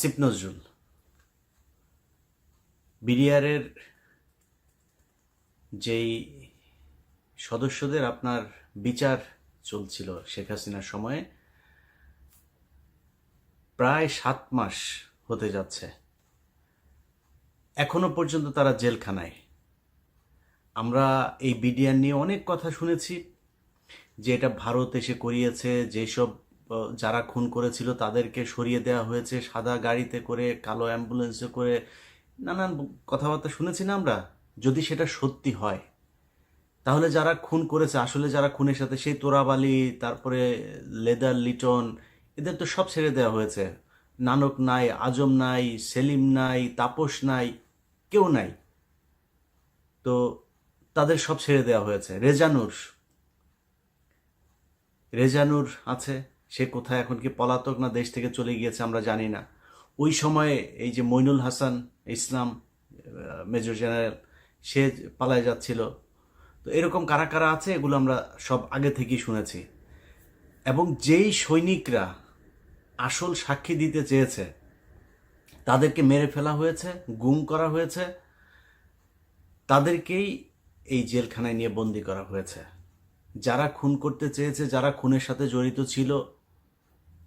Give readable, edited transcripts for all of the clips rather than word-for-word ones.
আসিফ নজরুল বিডিআরের যেই সদস্যদের আপনার বিচার চলছিল শেখ হাসিনার সময়ে, প্রায় 7 মাস হতে যাচ্ছে, এখনো পর্যন্ত তারা জেলখানায়। আমরা এই বিডিআর নিয়ে অনেক কথা শুনেছি যে এটা ভারত এসে করিয়েছে, যেসব যারা খুন করেছিল তাদেরকে সরিয়ে দেওয়া হয়েছে সাদা গাড়িতে করে, কালো অ্যাম্বুলেন্সে করে, নানান কথাবার্তা শুনেছি না আমরা। যদি সেটা সত্যি হয় তাহলে যারা খুন করেছে, আসলে যারা খুনের সাথে, সেই তোরাবালি, তারপরে লেদার লিটন, এদের তো সব ছেড়ে দেওয়া হয়েছে। নানক নাই, আজম নাই, সেলিম নাই, তাপস নাই, কেউ নাই। তো তাদের সব ছেড়ে দেওয়া হয়েছে। রেজানুর আছে, সে কোথায় এখন, কি পলাতক না দেশ থেকে চলে গিয়েছে আমরা জানি না। ওই সময়ে এই যে মইনুল হাসান ইসলাম, মেজর জেনারেল, সে পালায় যাচ্ছিল। তো এরকম কারা কারা আছে এগুলো আমরা সব আগে থেকেই শুনেছি। এবং যেই সৈনিকরা আসল সাক্ষী দিতে চেয়েছে তাদেরকে মেরে ফেলা হয়েছে, গুম করা হয়েছে, তাদেরকেই এই জেলখানায় নিয়ে বন্দি করা হয়েছে। যারা খুন করতে চেয়েছে, যারা খুনের সাথে জড়িত ছিল,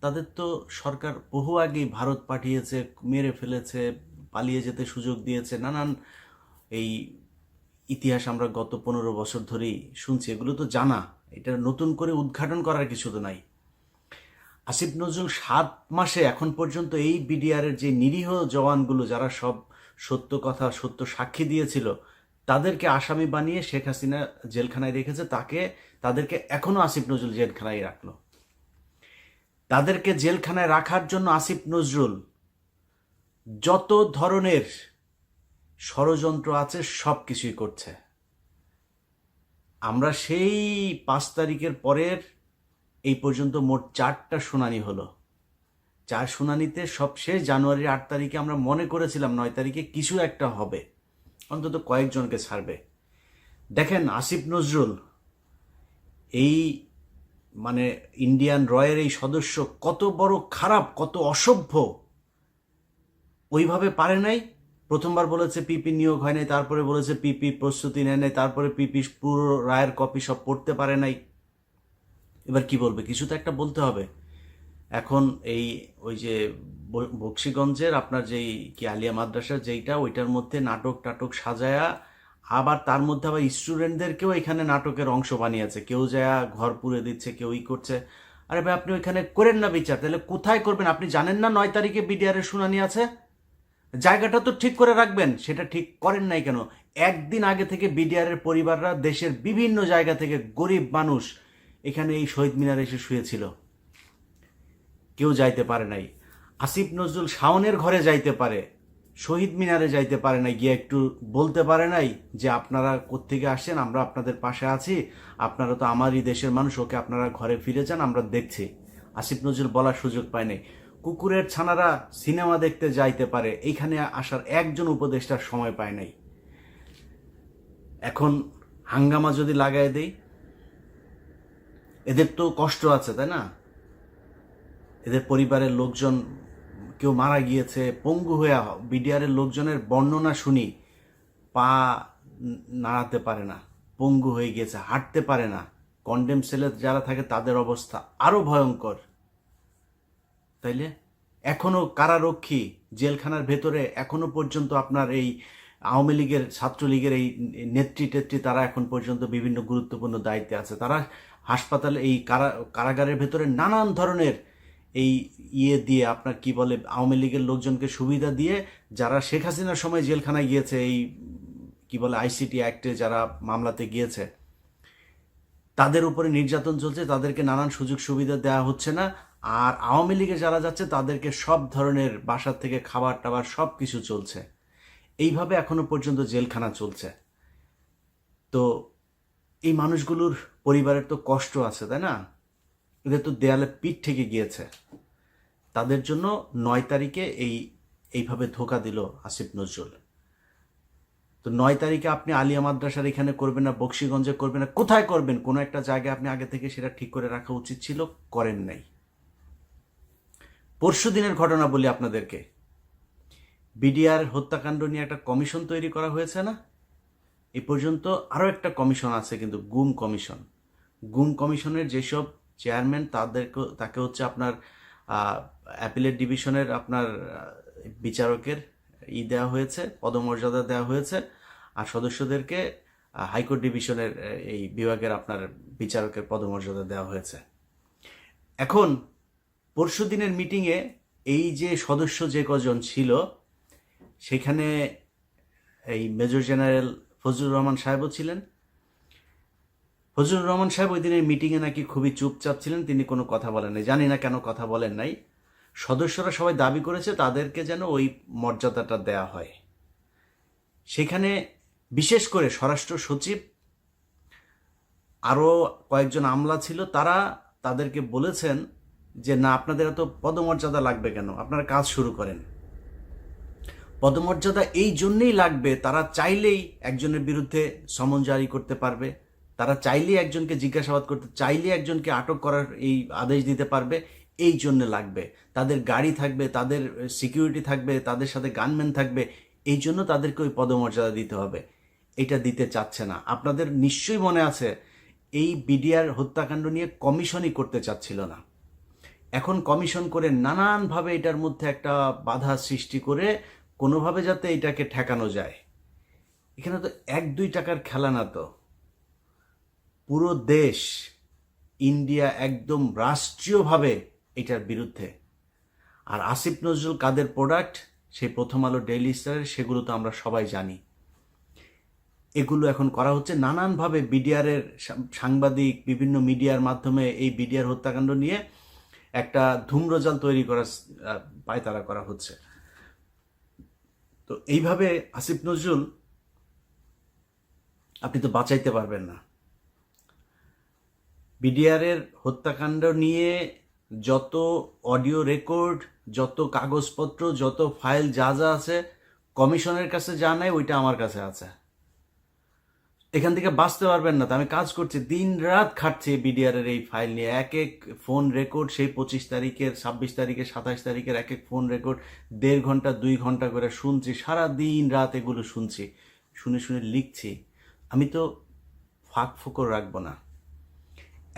তাদের তো সরকার বহু আগেই ভারত পাঠিয়েছে, মেরে ফেলেছে, পালিয়ে যেতে সুযোগ দিয়েছে। নানান এই ইতিহাস আমরা গত 15 বছর ধরেই শুনছি, এগুলো তো জানা, এটা নতুন করে উদ্ঘাটন করার কিছু তো নাই। আসিফ নজরুল 7 মাসে এখন পর্যন্ত এই বিডিআরের যে নিরীহ জওয়ানগুলো, যারা সব সত্য কথা, সত্য সাক্ষী দিয়েছিল, তাদেরকে আসামি বানিয়ে শেখ হাসিনা জেলখানায় রেখেছে। তাদেরকে এখনো আসিফ নজরুল জেলখানায় রাখলো। তাদেরকে জেলখানায় রাখার জন্য আসিফ নজরুল যত ধরনের ষড়যন্ত্র আছে সব কিছুই করছে। আমরা সেই 5 তারিখের পরের এই পর্যন্ত মোট 4টা শুনানি হলো। 4 শুনানিতে সব শেষ জানুয়ারির 8 তারিখে আমরা মনে করেছিলাম 9 তারিখে কিছু একটা হবে, অন্তত কয়েকজনকে ছাড়বে। দেখেন আসিফ নজরুল এই মানে ইন্ডিয়ান রয়ের এই সদস্য কত বড় খারাপ, কত অসভ্য। ওইভাবে পারে নাই। প্রথমবার বলেছে পিপি নিয়োগ হয় নাই, তারপরে বলেছে পিপি প্রস্তুতি নেয় নাই, তারপরে পিপি পুরো রায়ের কপি সব পড়তে পারে নাই। এবার কি বলবে? কিছু তো একটা বলতে হবে। এখন ওই যে বক্সিগঞ্জের আপনার যেই কি আলিয়া মাদ্রাসা যেইটা, ওইটার মধ্যে নাটক টাটক সাজায়া, আবার তার মধ্যে আবার স্টুডেন্টদেরকেও এখানে নাটকের অংশ বানিয়েছে। কেউ যায় ঘর পুড়ে দিচ্ছে, কেউ করছে। আরে ভাই, আপনি ওইখানে করেন না বিচার, তাহলে কোথায় করবেন? আপনি জানেন না 9 তারিখে বিডিআর এর শুনানি আছে? জায়গাটা তো ঠিক করে রাখবেন, সেটা ঠিক করেন নাই কেন? একদিন আগে থেকে বিডিআর এর পরিবাররা দেশের বিভিন্ন জায়গা থেকে, গরিব মানুষ এখানে এই শহীদ মিনারে এসে শুয়েছিল, কেউ যাইতে পারে নাই। আসিফ নজরুল শাওনের ঘরে যাইতে পারে, শহীদ মিনারে যাইতে পারে নাই, গিয়ে একটু বলতে পারে নাই যে আপনারা কোত্থেকে আসছেন, আমরা আপনাদের পাশে আছি, আপনারা তো আমারই দেশের মানুষ, ওকে আপনারা ঘরে ফিরে যান, আমরা দেখছি। আসিফ নজরুল বলার সুযোগ পায় নাই। কুকুরের ছানারা সিনেমা দেখতে যাইতে পারে, এইখানে আসার একজন উপদেষ্টার সময় পায় নাই। এখন হাঙ্গামা যদি লাগাই দেই, এদের তো কষ্ট আছে, তাই না? এদের পরিবারের লোকজন, কেউ মারা গিয়েছে, পঙ্গু হয়ে, বিডিআরের লোকজনের বর্ণনা শুনি, পা নাড়াতে পারে না, পঙ্গু হয়ে গিয়েছে, হাঁটতে পারে না। কন্ডেম সেলে যারা থাকে তাদের অবস্থা আরো ভয়ঙ্কর। তাইলে এখনো কারারক্ষী জেলখানার ভেতরে, এখনো পর্যন্ত আপনার এই আওয়ামী লীগের, ছাত্রলীগের এই নেত্রী টেত্রী, তারা এখন পর্যন্ত বিভিন্ন গুরুত্বপূর্ণ দায়িত্বে আছে। তারা হাসপাতালে, এই কারাগারের ভেতরে নানান ধরনের এই দিয়ে আপনার কি বলে, আওয়ামী লীগের লোকজনকে সুবিধা দিয়ে, যারা শেখ হাসিনার সময় জেলখানায় গিয়েছে, এই কি বলে আইসিটি অ্যাক্টে যারা মামলাতে গিয়েছে, তাদের উপরে নির্যাতন চলছে, তাদেরকে নানান সুযোগ সুবিধা দেওয়া হচ্ছে না। আর আওয়ামী লীগে যারা যাচ্ছে তাদেরকে সব ধরনের বাসা থেকে খাবার টাবার সব কিছু চলছে। এইভাবে এখনো পর্যন্ত জেলখানা চলছে। তো এই মানুষগুলোর পরিবারের তো কষ্ট আছে, তাই না? এদের তো দেয়ালে পিঠ থেকে গিয়েছে। তাদের জন্য 9 তারিখে এইভাবে ধোকা দিল আসিফ নজরুল। তো 9 তারিখে আপনি আলিয়া মাদ্রাসার এখানে করবেন না, বক্সিগঞ্জে করবেন না, কোথায় করবেন? কোনো একটা জায়গায় আপনি আগে থেকে সেটা ঠিক করে রাখা উচিত ছিল, করেন নাই। পরশু দিনের ঘটনা বলি আপনাদেরকে। বিডিআর হত্যাকাণ্ড নিয়ে একটা কমিশন তৈরি করা হয়েছে না? এই পর্যন্ত আরও একটা কমিশন আছে, কিন্তু গুম কমিশন। গুম কমিশনের যেসব চেয়ারম্যান তাকে হচ্ছে আপনার অ্যাপিলেট ডিভিশনের আপনার বিচারকের দেওয়া হয়েছে, পদমর্যাদা দেওয়া হয়েছে, আর সদস্যদেরকে হাইকোর্ট ডিভিশনের এই বিভাগের আপনার বিচারকের পদমর্যাদা দেওয়া হয়েছে। এখন পরশু দিনের মিটিংয়ে এই যে সদস্য যে কজন ছিল, সেখানে এই মেজর জেনারেল ফজলুর রহমান সাহেবও ছিলেন। ফজলুর রহমান সাহেব ওই দিনের মিটিংয়ে নাকি খুবই চুপচাপ ছিলেন, তিনি কোনো কথা বলেন নাই। জানি না কেন কথা বলেন নাই। সদস্যরা সবাই দাবি করেছে তাদেরকে যেন ওই মর্যাদাটা দেয়া হয়। সেখানে বিশেষ করে স্বরাষ্ট্র সচিব, আরও কয়েকজন আমলা ছিল, তাদেরকে বলেছেন যে না, আপনাদের এত পদমর্যাদা লাগবে কেন, আপনারা কাজ শুরু করেন। পদমর্যাদা এই জন্যেই লাগবে, তারা চাইলেই একজনের বিরুদ্ধে সমন জারি করতে পারবে, তারা চাইলেই একজনকে জিজ্ঞাসাবাদ করতে, চাইলেই একজনকে আটক করার এই আদেশ দিতে পারবে। এই জন্য লাগবে, তাদের গাড়ি থাকবে, তাদের সিকিউরিটি থাকবে, তাদের সাথে গানম্যান থাকবে, এই জন্য তাদেরকে ওই পদমর্যাদা দিতে হবে। এটা দিতে চাচ্ছে না। আপনাদের নিশ্চয়ই মনে আছে, এই বিডিআর হত্যাকাণ্ড নিয়ে কমিশনই করতে চাচ্ছিল না। এখন কমিশন করে নানানভাবে এটার মধ্যে একটা বাধা সৃষ্টি করে কোনোভাবে যাতে এটাকে ঠেকানো যায়। এখানে তো 1-2 টাকার খেলা না, তো পুরো দেশ, ইন্ডিয়া একদম রাষ্ট্রীয়ভাবে এটার বিরুদ্ধে। আর আসিফ নজরুল কাদের প্রোডাক্ট, সেই প্রথম আলো, ডেইলি স্টারের, সেগুলো তো আমরা সবাই জানি। এগুলো এখন করা হচ্ছে নানানভাবে। বিডিআরের সাংবাদিক বিভিন্ন মিডিয়ার মাধ্যমে এই বিডিআর হত্যাকাণ্ড নিয়ে একটা ধূম্রজাল তৈরি করার পায়তারা করা হচ্ছে। তো এইভাবে আসিফ নজরুল আপনি তো বাঁচাইতে পারবেন না। বিডিআরের হত্যাকাণ্ড নিয়ে যত অডিও রেকর্ড, যত কাগজপত্র, যত ফাইল যা যা আছে, কমিশনের কাছে যা নাই ওইটা আমার কাছে আছে। এখান থেকে বাঁচতে পারবেন না। তো আমি কাজ করছি, দিন রাত খাটছি বিডিআরের এই ফাইল নিয়ে। এক এক ফোন রেকর্ড, সেই 25 তারিখের, 26 তারিখের, 27 তারিখের এক এক ফোন রেকর্ড 1.5 ঘন্টা 2 ঘন্টা করে শুনছি, সারা দিন রাত এগুলো শুনছি, শুনে শুনে লিখছি। আমি তো ফাঁক ফোকর রাখবো না।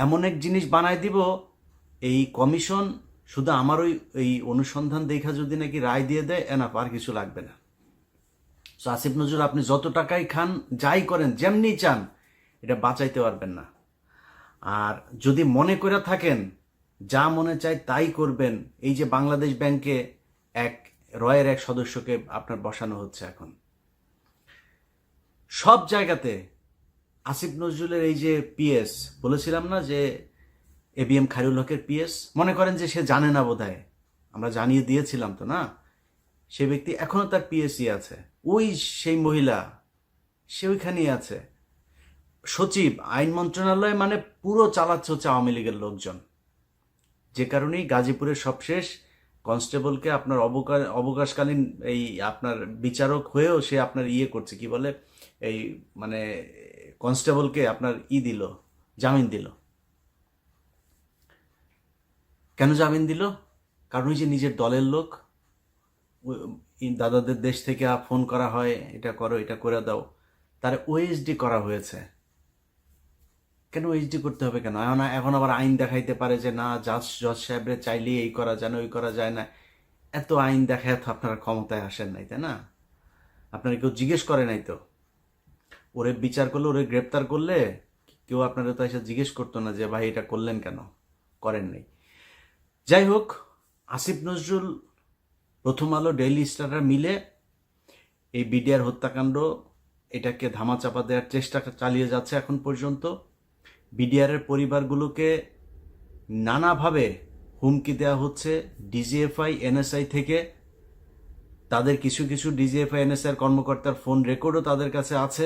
এমন এক জিনিস বানায় দিব, এই কমিশন শুধু আমার এই অনুসন্ধান দেখা যদি নাকি রায় দিয়ে দেয়, এনাফ, আর কিছু লাগবে না। সো আসিফ নজরুল, আপনি যত টাকাই খান, যাই করেন, যেমনি চান, এটা বাঁচাইতে পারবেন না। আর যদি মনে করে থাকেন যা মনে চায় তাই করবেন, এই যে বাংলাদেশ ব্যাংকে রয়ের এক সদস্যকে আপনার বসানো হচ্ছে এখন, সব জায়গাতে আসিফ নজরুলের এই যে পিএস, বলেছিলাম না যে এবিএম খায়রুল হকের পিএস, মনে করেন যে সে জানে না বোধহয়, আমরা জানিয়ে দিয়েছিলাম তো না, সে ব্যক্তি এখনো তার পিএসই আছে, সেই মহিলা সে ওইখানেই আছে। সচিব, আইন মন্ত্রণালয়, মানে পুরো চালাচ্ছে হচ্ছে আওয়ামী লীগের লোকজন। যে কারণেই গাজীপুরের সবশেষ কনস্টেবলকে আপনার অবকাশকালীন এই আপনার বিচারক হয়েও সে আপনার করছে, কি বলে, এই মানে কনস্টেবলকে আপনার দিল, জামিন দিল। কেন জামিন দিল? কারণ ওই যে নিজের দলের লোক, দাদাদের দেশ থেকে ফোন করা হয়, এটা করো, এটা করে দাও, তার ওএসডি করা হয়েছে। কেন ওএসডি করতে হবে কেন? এখন আবার আইন দেখাইতে পারে যে না, জজ সাহেবরে চাইলে এই করা যায় না, ওই করা যায় না। এত আইন দেখায় তো আপনারা ক্ষমতায় আসেন নাই, তাই না? আপনারা কেউ জিজ্ঞেস করে নাই তো। ওরে বিচার করলে, ওরে গ্রেপ্তার করলে কেউ আপনারা তো এসে জিজ্ঞেস করতো না যে ভাই এটা করলেন কেন, করেন নাই। যাই হোক, আসিফ নজরুল, প্রথম আলো, ডেইলি স্টাররা মিলে এই বিডিআর হত্যাকাণ্ড এটাকে ধামাচাপা দেওয়ার চেষ্টা চালিয়ে যাচ্ছে এখন পর্যন্ত। বিডিআরের পরিবারগুলোকে নানাভাবে হুমকি দেওয়া হচ্ছে ডিজিএফআই, এনএসআই থেকে। তাদের কিছু কিছু ডিজিএফআই, এনএসআই কর্মকর্তার ফোন রেকর্ডও তাদের কাছে আছে।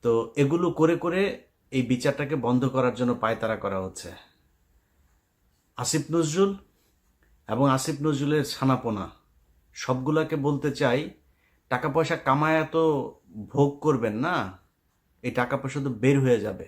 তো এগুলো করে করে এই বিচারটাকে বন্ধ করার জন্য পায়তারা করা হচ্ছে। আসিফ নজরুল এবং আসিফ নজরুলের ছানাপোনা সবগুলাকে বলতে চাই, টাকা পয়সা কামায় তো ভোগ করবেন না, এই টাকা পয়সা তো বের হয়ে যাবে।